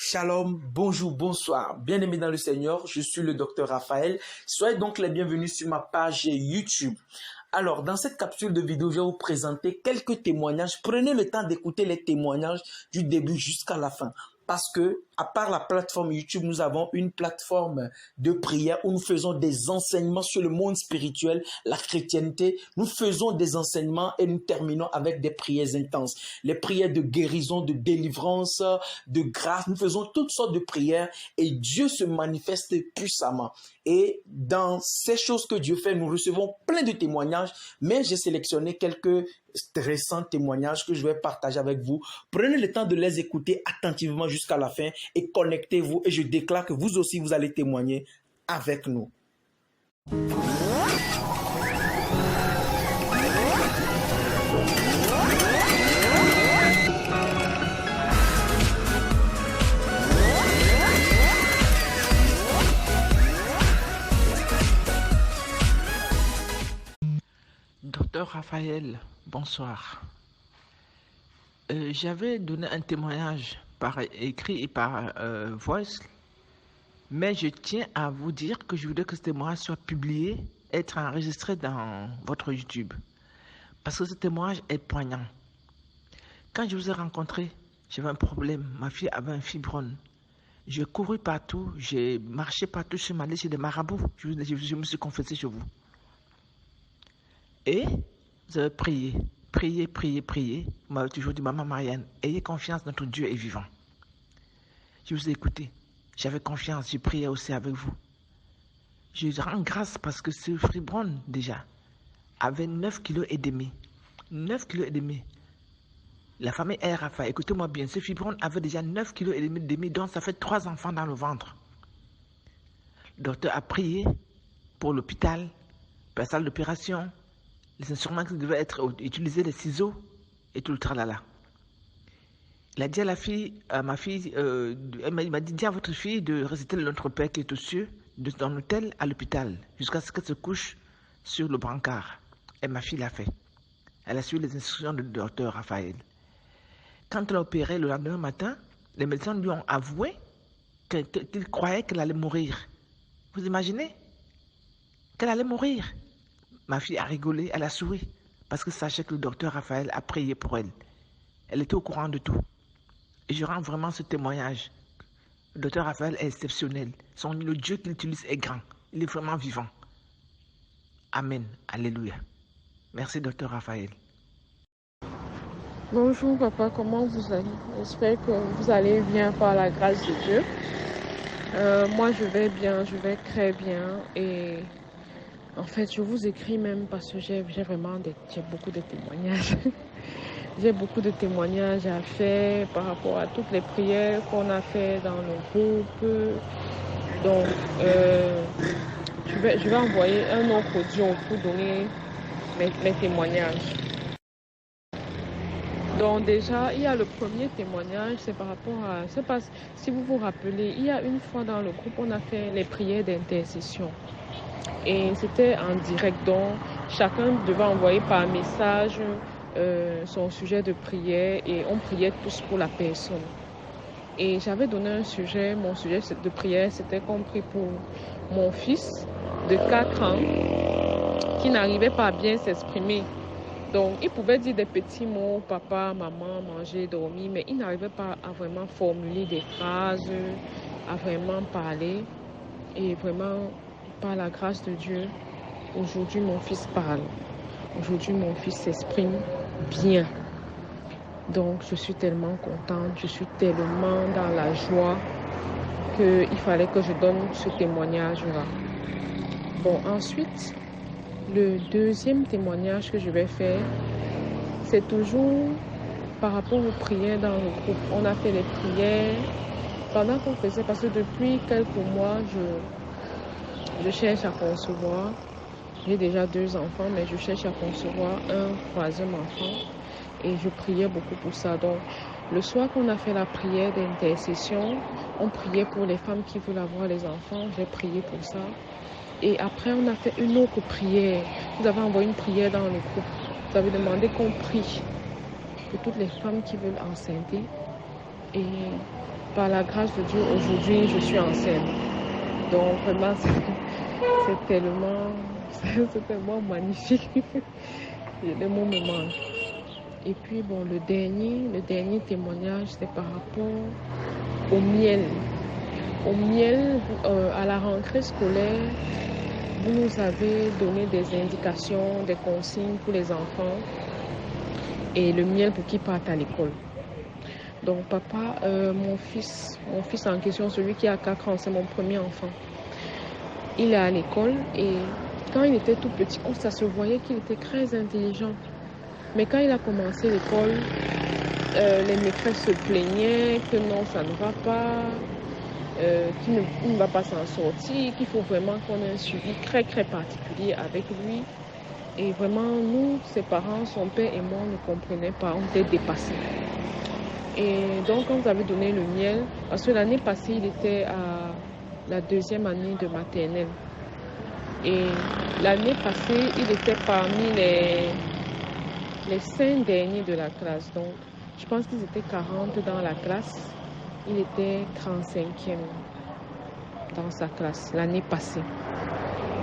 Shalom, bonjour, bonsoir. Bien-aimés dans le Seigneur, je suis le docteur Raphaël. Soyez donc les bienvenus sur ma page YouTube. Alors, dans cette capsule de vidéo, je vais vous présenter quelques témoignages. Prenez le temps d'écouter les témoignages du début jusqu'à la fin. Parce que, à part la plateforme YouTube, nous avons une plateforme de prière où nous faisons des enseignements sur le monde spirituel, la chrétienté. Nous faisons des enseignements et nous terminons avec des prières intenses. Les prières de guérison, de délivrance, de grâce. Nous faisons toutes sortes de prières et Dieu se manifeste puissamment. Et dans ces choses que Dieu fait, nous recevons plein de témoignages, mais j'ai sélectionné quelques récents témoignages que je vais partager avec vous. Prenez le temps de les écouter attentivement jusqu'à la fin et connectez-vous et je déclare que vous aussi vous allez témoigner avec nous. Docteur Raphaël, bonsoir. J'avais donné un témoignage par écrit et par voice, mais je tiens à vous dire que je voudrais que ce témoignage soit publié, être enregistré dans votre YouTube, parce que ce témoignage est poignant. Quand je vous ai rencontré, j'avais un problème, ma fille avait un fibrome. J'ai couru partout, j'ai marché partout, je suis allé chez des marabouts, je me suis confessé chez vous. Et vous avez prié. Vous m'avez toujours dit, Maman Marianne, ayez confiance, notre Dieu est vivant. Je vous ai écouté. J'avais confiance, j'ai prié aussi avec vous. Je rends grâce parce que ce fibrome, déjà, avait 9,5 kg. 9,5 kg. La famille R. Raphaël, écoutez-moi bien, ce fibrome avait déjà 9,5 kg, donc ça fait 3 enfants dans le ventre. Le docteur a prié pour l'hôpital, pour la salle d'opération, les instruments qui devaient être utilisés, les ciseaux et tout le tralala. Il a dit à la fille, à ma fille, il m'a dit, dis à votre fille de réciter le Notre Père qui est aux cieux, dans l'hôtel à l'hôpital, jusqu'à ce qu'elle se couche sur le brancard. Et ma fille l'a fait. Elle a suivi les instructions du docteur Raphaël. Quand elle a opéré le lendemain matin, les médecins lui ont avoué qu'ils croyaient qu'elle allait mourir. Vous imaginez? Qu'elle allait mourir. Ma fille a rigolé, elle a souri, parce que sachez que le docteur Raphaël a prié pour elle. Elle était au courant de tout. Et je rends vraiment ce témoignage. Le docteur Raphaël est exceptionnel. Le Dieu qu'il utilise est grand. Il est vraiment vivant. Amen. Alléluia. Merci, docteur Raphaël. Bonjour papa, comment vous allez? J'espère que vous allez bien par la grâce de Dieu. Moi je vais bien, je vais très bien et en fait je vous écris même parce que j'ai beaucoup de témoignages. J'ai beaucoup de témoignages à faire par rapport à toutes les prières qu'on a fait dans le groupe. Donc je vais envoyer un autre audio pour donner mes témoignages. Donc déjà, il y a le premier témoignage, c'est par rapport à... Je sais pas si vous vous rappelez, il y a une fois dans le groupe, on a fait les prières d'intercession. Et c'était en direct, donc chacun devait envoyer par message son sujet de prière et on priait tous pour la personne. Et j'avais donné un sujet, mon sujet de prière, c'était compris pour mon fils de 4 ans qui n'arrivait pas à bien s'exprimer. Donc, il pouvait dire des petits mots, papa, maman, manger, dormir, mais il n'arrivait pas à vraiment formuler des phrases, à vraiment parler. Et vraiment, par la grâce de Dieu, aujourd'hui, mon fils parle. Aujourd'hui, mon fils s'exprime bien. Donc, je suis tellement contente, je suis tellement dans la joie qu'il fallait que je donne ce témoignage-là. Bon, ensuite... Le deuxième témoignage que je vais faire, c'est toujours par rapport aux prières dans le groupe. On a fait les prières pendant qu'on faisait, parce que depuis quelques mois, je cherche à concevoir. J'ai déjà 2 enfants, mais je cherche à concevoir un 3e enfant. Et je priais beaucoup pour ça. Donc, le soir qu'on a fait la prière d'intercession, on priait pour les femmes qui veulent avoir les enfants. J'ai prié pour ça. Et après, on a fait une autre prière. Vous avez envoyé une prière dans le groupe. Vous avez demandé qu'on prie pour toutes les femmes qui veulent enceinter. Et par la grâce de Dieu, aujourd'hui, je suis enceinte. Donc, vraiment, c'est tellement magnifique. Les mots me manquent. Et puis, bon, le dernier témoignage, c'est par rapport au miel. Au miel, à la rentrée scolaire, vous nous avez donné des indications, des consignes pour les enfants et le miel pour qu'ils partent à l'école. Donc, papa, mon fils en question, celui qui a 4 ans, c'est mon premier enfant. Il est à l'école et quand il était tout petit, ça se voyait qu'il était très intelligent. Mais quand il a commencé l'école, les maîtresses se plaignaient que non, ça ne va pas, qu'il ne va pas s'en sortir, qu'il faut vraiment qu'on ait un suivi très très particulier avec lui. Et vraiment, nous, ses parents, son père et moi, on ne comprenaient pas, on était dépassés. Et donc, quand vous avez donné le miel, parce que l'année passée, il était à la 2e année de maternelle. Et l'année passée, il était parmi les 5 derniers de la classe. Donc, je pense qu'ils étaient 40 dans la classe. Il était 35e dans sa classe l'année passée.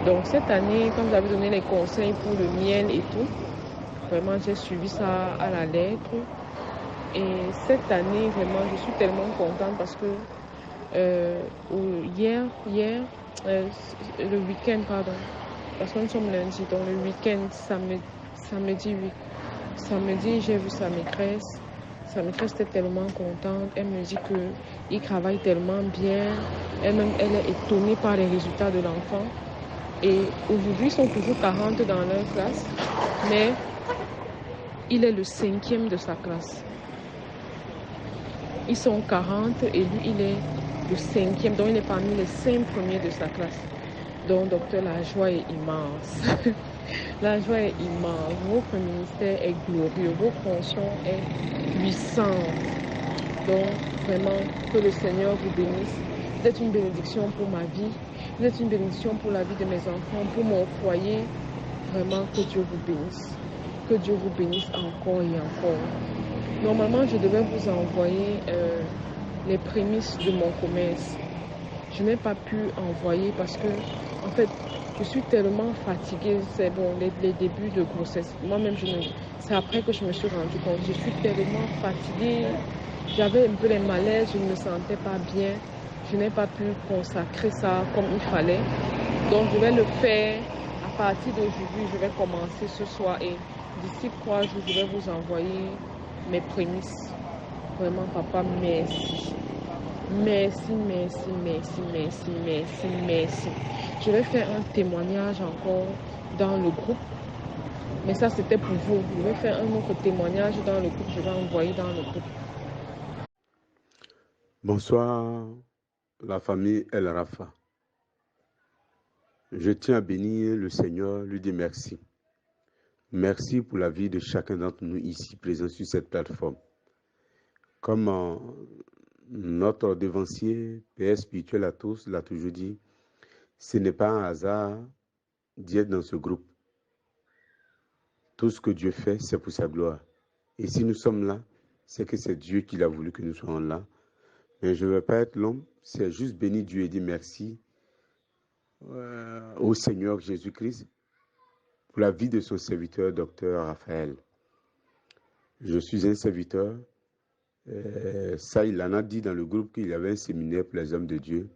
Donc, cette année, quand vous avez donné les conseils pour le miel et tout, vraiment, j'ai suivi ça à la lettre. Et cette année, vraiment, je suis tellement contente parce que hier, le week-end, pardon, parce que nous sommes lundi, donc le week-end, samedi, j'ai vu sa maîtresse. Sa maîtresse était tellement contente. Elle me dit qu'il travaille tellement bien. Elle-même, elle est étonnée par les résultats de l'enfant. Et aujourd'hui, ils sont toujours 40 dans leur classe, mais il est le 5e de sa classe. Ils sont 40 et lui, il est le 5e, donc il est parmi les 5 premiers de sa classe. Donc, docteur, la joie est immense. La joie est immense. Votre ministère est glorieux. Votre fonction est puissante. Donc, vraiment, que le Seigneur vous bénisse. Vous êtes une bénédiction pour ma vie. Vous êtes une bénédiction pour la vie de mes enfants, pour mon foyer. Vraiment, que Dieu vous bénisse. Que Dieu vous bénisse encore et encore. Normalement, je devais vous envoyer les prémices de mon commerce. Je n'ai pas pu envoyer parce que, en fait, je suis tellement fatiguée. C'est bon, les débuts de grossesse. Moi-même, c'est après que je me suis rendu compte. Je suis tellement fatiguée. J'avais un peu les malaises, je ne me sentais pas bien. Je n'ai pas pu consacrer ça comme il fallait. Donc, je vais le faire à partir d'aujourd'hui. Je vais commencer ce soir et d'ici 3 jours, je vais vous envoyer mes prémices. Vraiment, papa, merci. Merci, merci, merci, merci, merci, merci. Je vais faire un témoignage encore dans le groupe. Mais ça, c'était pour vous. Je vais faire un autre témoignage dans le groupe. Je vais envoyer dans le groupe. Bonsoir, la famille El Rafa. Je tiens à bénir le Seigneur, lui dire merci. Merci pour la vie de chacun d'entre nous ici présents sur cette plateforme. Comme notre devancier, Père spirituel à tous, l'a toujours dit, ce n'est pas un hasard d'y être dans ce groupe. Tout ce que Dieu fait, c'est pour sa gloire. Et si nous sommes là, c'est que c'est Dieu qui l'a voulu que nous soyons là. Mais je ne vais pas être long, c'est juste bénir Dieu et dire merci au Seigneur Jésus-Christ pour la vie de son serviteur, docteur Raphaël. Je suis un serviteur. Ça, il en a dit dans le groupe qu'il y avait un séminaire pour les hommes de Dieu.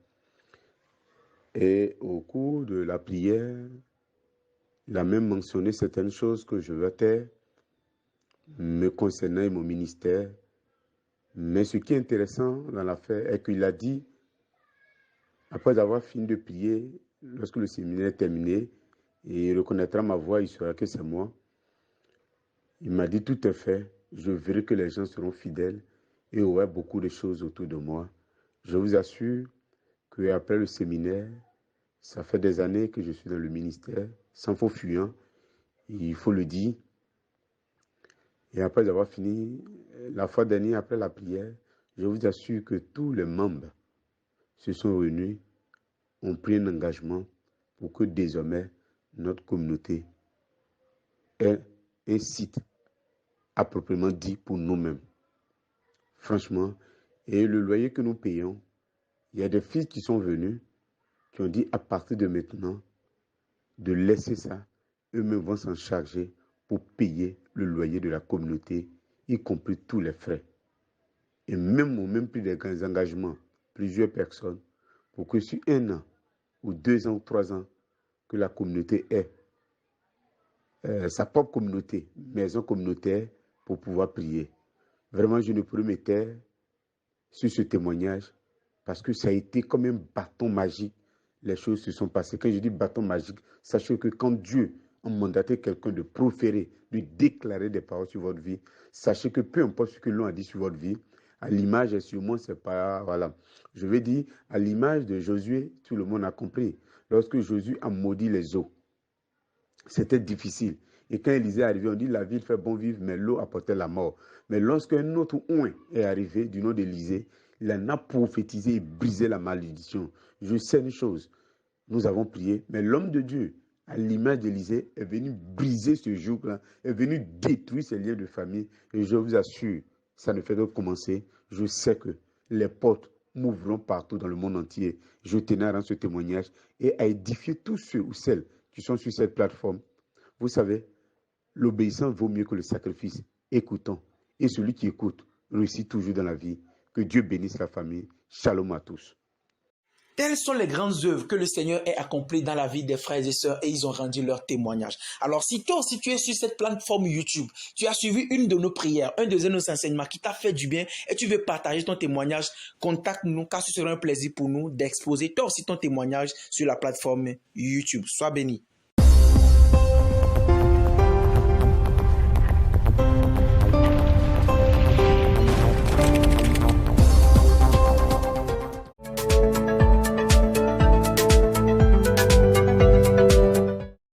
Et au cours de la prière, il a même mentionné certaines choses que je vais taire me concernant et mon ministère. Mais ce qui est intéressant dans l'affaire est qu'il a dit, après avoir fini de prier, lorsque le séminaire est terminé, et il reconnaîtra ma voix, il saura que c'est moi. Il m'a dit, tout est fait, je verrai que les gens seront fidèles et aura beaucoup de choses autour de moi. Je vous assure qu'après le séminaire, ça fait des années que je suis dans le ministère, sans faux fuyant, il faut le dire. Et après avoir fini, la fois dernière, après la prière, je vous assure que tous les membres se sont réunis, ont pris un engagement pour que désormais notre communauté ait un site à proprement dit pour nous-mêmes. Franchement, Et le loyer que nous payons, il y a des fils qui sont venus, qui ont dit à partir de maintenant, de laisser ça, eux-mêmes vont s'en charger pour payer le loyer de la communauté, y compris tous les frais. Et même au même prix des grands engagements, plusieurs personnes, pour que sur 1 an, ou 2 ans, ou 3 ans, que la communauté ait sa propre communauté, maison communautaire, pour pouvoir prier. Vraiment, je ne pourrais me taire sur ce témoignage parce que ça a été comme un bâton magique. Les choses se sont passées. Quand je dis bâton magique, sachez que quand Dieu a mandaté quelqu'un de proférer, de déclarer des paroles sur votre vie, sachez que peu importe ce que l'on a dit sur votre vie, à l'image, et sûrement, c'est pas, voilà. Je vais dire, à l'image de Josué, tout le monde a compris. Lorsque Josué a maudit les eaux, c'était difficile. Et quand Élisée est arrivé, on dit la ville fait bon vivre, mais l'eau apportait la mort. Mais lorsqu'un autre oint est arrivé du nom d'Élisée, il en a prophétisé et brisé la malédiction. Je sais une chose, nous avons prié, mais l'homme de Dieu, à l'image d'Élisée, est venu briser ce joug-là, est venu détruire ces liens de famille. Et je vous assure, ça ne fait que commencer. Je sais que les portes m'ouvriront partout dans le monde entier. Je tenais à rendre ce témoignage et à édifier tous ceux ou celles qui sont sur cette plateforme. Vous savez, l'obéissance vaut mieux que le sacrifice. Écoutons. Et celui qui écoute réussit toujours dans la vie. Que Dieu bénisse la famille. Shalom à tous. Telles sont les grandes œuvres que le Seigneur a accomplies dans la vie des frères et sœurs et ils ont rendu leur témoignage. Alors si toi aussi tu es sur cette plateforme YouTube, tu as suivi une de nos prières, un de nos enseignements qui t'a fait du bien et tu veux partager ton témoignage, contacte-nous car ce sera un plaisir pour nous d'exposer toi aussi ton témoignage sur la plateforme YouTube. Sois béni.